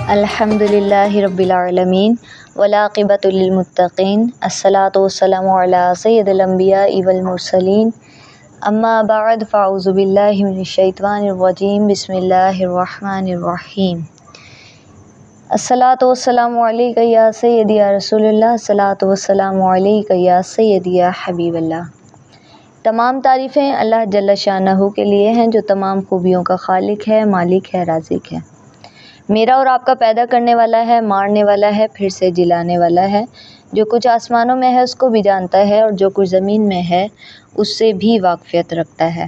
الحمدللہ رب العالمین والعاقبۃ للمتقین الصلاۃ والسلام علی سید الانبیاء والمرسلین اما بعد فاعوذ باللہ من الشیطان الرجیم بسم اللہ الرحمن الرحیم الصلاۃ والسلام علیک یا سیدی یا رسول اللہ الصلاۃ والسلام علیک یا سیدی یا حبیب اللہ۔ تمام تعریفیں اللہ جل شانہ کے لیے ہیں جو تمام خوبیوں کا خالق ہے، مالک ہے، رازق ہے، میرا اور آپ کا پیدا کرنے والا ہے، مارنے والا ہے، پھر سے جلانے والا ہے۔ جو کچھ آسمانوں میں ہے اس کو بھی جانتا ہے اور جو کچھ زمین میں ہے اس سے بھی واقفیت رکھتا ہے،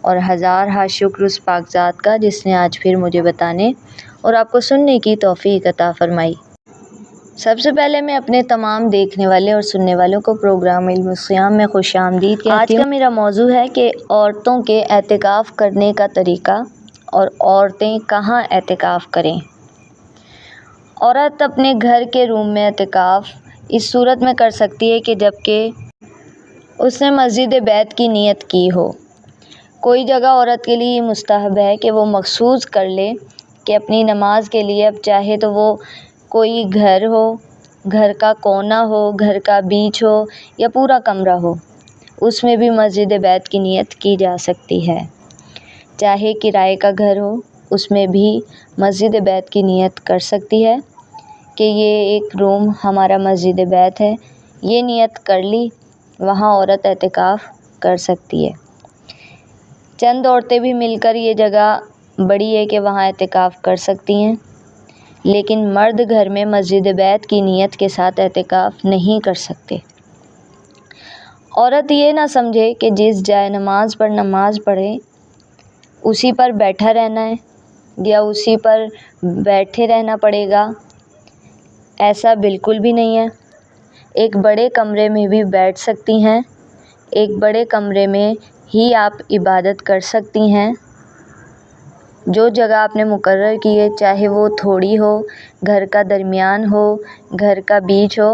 اور ہزار ہا شکر اس پاک ذات کا جس نے آج پھر مجھے بتانے اور آپ کو سننے کی توفیق عطا فرمائی۔ سب سے پہلے میں اپنے تمام دیکھنے والے اور سننے والوں کو پروگرام علم الصیام میں خوش آمدید کہتی ہوں۔ آج کا میرا موضوع ہے کہ عورتوں کے اعتکاف کرنے کا طریقہ اور عورتیں کہاں اعتکاف کریں۔ عورت اپنے گھر کے روم میں اعتکاف اس صورت میں کر سکتی ہے کہ جب کہ اس نے مسجد بیت کی نیت کی ہو۔ کوئی جگہ عورت کے لیے مستحب ہے کہ وہ مخصوص کر لے کہ اپنی نماز کے لیے، اب چاہے تو وہ کوئی گھر ہو، گھر کا کونا ہو، گھر کا بیچ ہو یا پورا کمرہ ہو، اس میں بھی مسجد بیت کی نیت کی جا سکتی ہے۔ چاہے کرائے کا گھر ہو، اس میں بھی مسجد بیت کی نیت کر سکتی ہے کہ یہ ایک روم ہمارا مسجد بیت ہے، یہ نیت کر لی، وہاں عورت اعتکاف کر سکتی ہے۔ چند عورتیں بھی مل کر یہ جگہ بڑی ہے کہ وہاں اعتکاف کر سکتی ہیں، لیکن مرد گھر میں مسجد بیت کی نیت کے ساتھ اعتکاف نہیں کر سکتے۔ عورت یہ نہ سمجھے کہ جس جائے نماز پر نماز پڑھے اسی پر بیٹھا رہنا ہے یا اسی پر بیٹھے رہنا پڑے گا، ایسا بالکل بھی نہیں ہے۔ ایک بڑے کمرے میں بھی بیٹھ سکتی ہیں، ایک بڑے کمرے میں ہی آپ عبادت کر سکتی ہیں۔ جو جگہ آپ نے مقرر کی ہے، چاہے وہ تھوڑی ہو، گھر کا درمیان ہو، گھر کا بیچ ہو،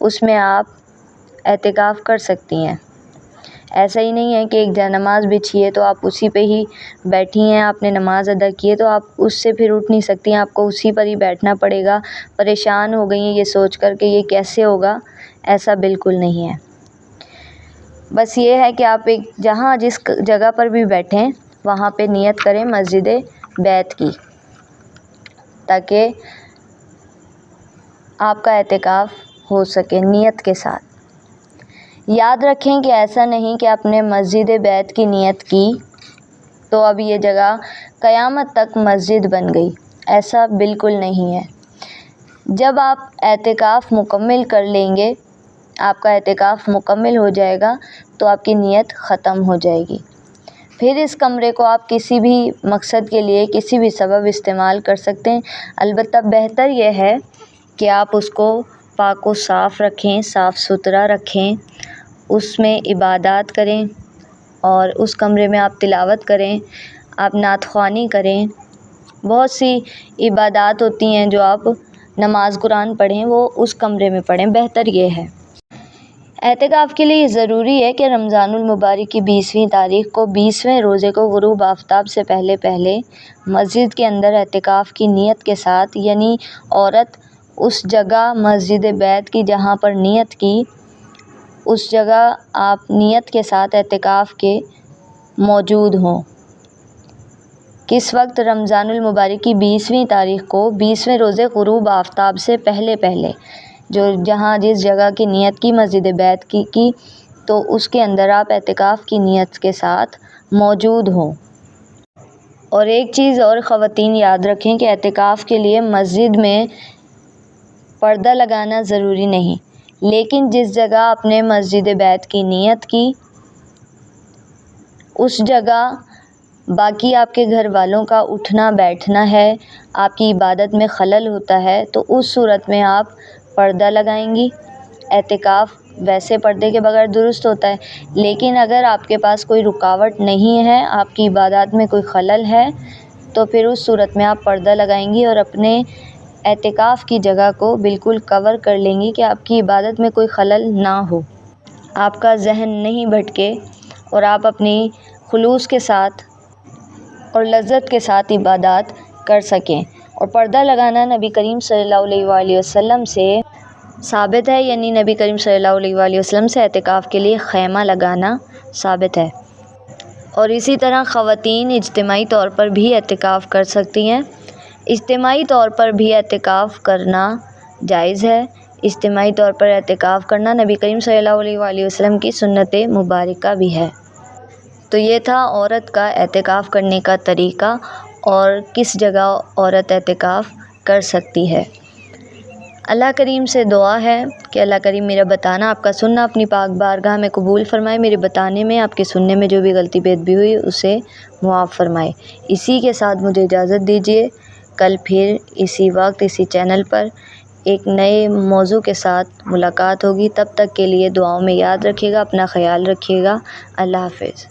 اس میں آپ اعتکاف کر سکتی ہیں۔ ایسا ہی نہیں ہے کہ ایک جا نماز بچھی ہے تو آپ اسی پہ ہی بیٹھی ہیں، آپ نے نماز ادا کی ہے تو آپ اس سے پھر اٹھ نہیں سکتی ہیں، آپ کو اسی پر ہی بیٹھنا پڑے گا، پریشان ہو گئی ہیں یہ سوچ کر کہ یہ کیسے ہوگا، ایسا بالکل نہیں ہے۔ بس یہ ہے کہ آپ جہاں جس جگہ پر بھی بیٹھیں وہاں پہ نیت کریں مسجد بیت کی، تاکہ آپ کا اعتکاف ہو سکے نیت کے ساتھ۔ یاد رکھیں کہ ایسا نہیں کہ آپ نے مسجد بیت کی نیت کی تو اب یہ جگہ قیامت تک مسجد بن گئی، ایسا بالکل نہیں ہے۔ جب آپ اعتکاف مکمل کر لیں گے، آپ کا اعتکاف مکمل ہو جائے گا تو آپ کی نیت ختم ہو جائے گی۔ پھر اس کمرے کو آپ کسی بھی مقصد کے لیے کسی بھی سبب استعمال کر سکتے ہیں، البتہ بہتر یہ ہے کہ آپ اس کو پاک و صاف رکھیں، صاف ستھرا رکھیں، اس میں عبادات کریں اور اس کمرے میں آپ تلاوت کریں، آپ نعت خوانی کریں۔ بہت سی عبادات ہوتی ہیں جو آپ نماز قرآن پڑھیں وہ اس کمرے میں پڑھیں، بہتر یہ ہے۔ اعتکاف کے لیے ضروری ہے کہ رمضان المبارک کی 20ویں تاریخ کو 20ویں روزے کو غروب آفتاب سے پہلے پہلے مسجد کے اندر اعتکاف کی نیت کے ساتھ، یعنی عورت اس جگہ مسجد بیت کی جہاں پر نیت کی، اس جگہ آپ نیت کے ساتھ اعتکاف کے موجود ہوں۔ کس وقت؟ رمضان المبارک کی 20ویں تاریخ کو 20ویں روزے غروب آفتاب سے پہلے پہلے، جہاں جس جگہ کی نیت کی مسجد بیت کی تو اس کے اندر آپ اعتکاف کی نیت کے ساتھ موجود ہوں۔ اور ایک چیز اور خواتین یاد رکھیں کہ اعتکاف کے لیے مسجد میں پردہ لگانا ضروری نہیں، لیکن جس جگہ آپ نے مسجد بیت کی نیت کی اس جگہ باقی آپ کے گھر والوں کا اٹھنا بیٹھنا ہے، آپ کی عبادت میں خلل ہوتا ہے تو اس صورت میں آپ پردہ لگائیں گی۔ اعتکاف ویسے پردے کے بغیر درست ہوتا ہے، لیکن اگر آپ کے پاس کوئی رکاوٹ نہیں ہے، آپ کی عبادات میں کوئی خلل ہے تو پھر اس صورت میں آپ پردہ لگائیں گی اور اپنے اعتکاف کی جگہ کو بالکل کور کر لیں گی کہ آپ کی عبادت میں کوئی خلل نہ ہو۔ آپ کا ذہن نہیں بھٹکے اور آپ اپنی خلوص کے ساتھ اور لذت کے ساتھ عبادات کر سکیں۔ اور پردہ لگانا نبی کریم صلی اللہ علیہ وآلہ وسلم سے ثابت ہے، یعنی نبی کریم صلی اللہ علیہ وآلہ وسلم سے اعتکاف کے لیے خیمہ لگانا ثابت ہے۔ اور اسی طرح خواتین اجتماعی طور پر بھی اعتکاف کر سکتی ہیں۔ اجتماعی طور پر بھی اعتکاف کرنا جائز ہے۔ اجتماعی طور پر اعتکاف کرنا نبی کریم صلی اللہ علیہ وآلہ وسلم کی سنت مبارکہ بھی ہے۔ تو یہ تھا عورت کا اعتکاف کرنے کا طریقہ اور کس جگہ عورت اعتکاف کر سکتی ہے۔ اللہ کریم سے دعا ہے کہ اللہ کریم میرا بتانا، آپ کا سننا اپنی پاک بارگاہ میں قبول فرمائے، میرے بتانے میں، آپ کے سننے میں جو بھی غلطی بے ادبی ہوئی اسے معاف فرمائے۔ اسی کے ساتھ مجھے اجازت دیجیے، کل پھر اسی وقت اسی چینل پر ایک نئے موضوع کے ساتھ ملاقات ہوگی۔ تب تک کے لیے دعاؤں میں یاد رکھیے گا، اپنا خیال رکھیے گا۔ اللہ حافظ۔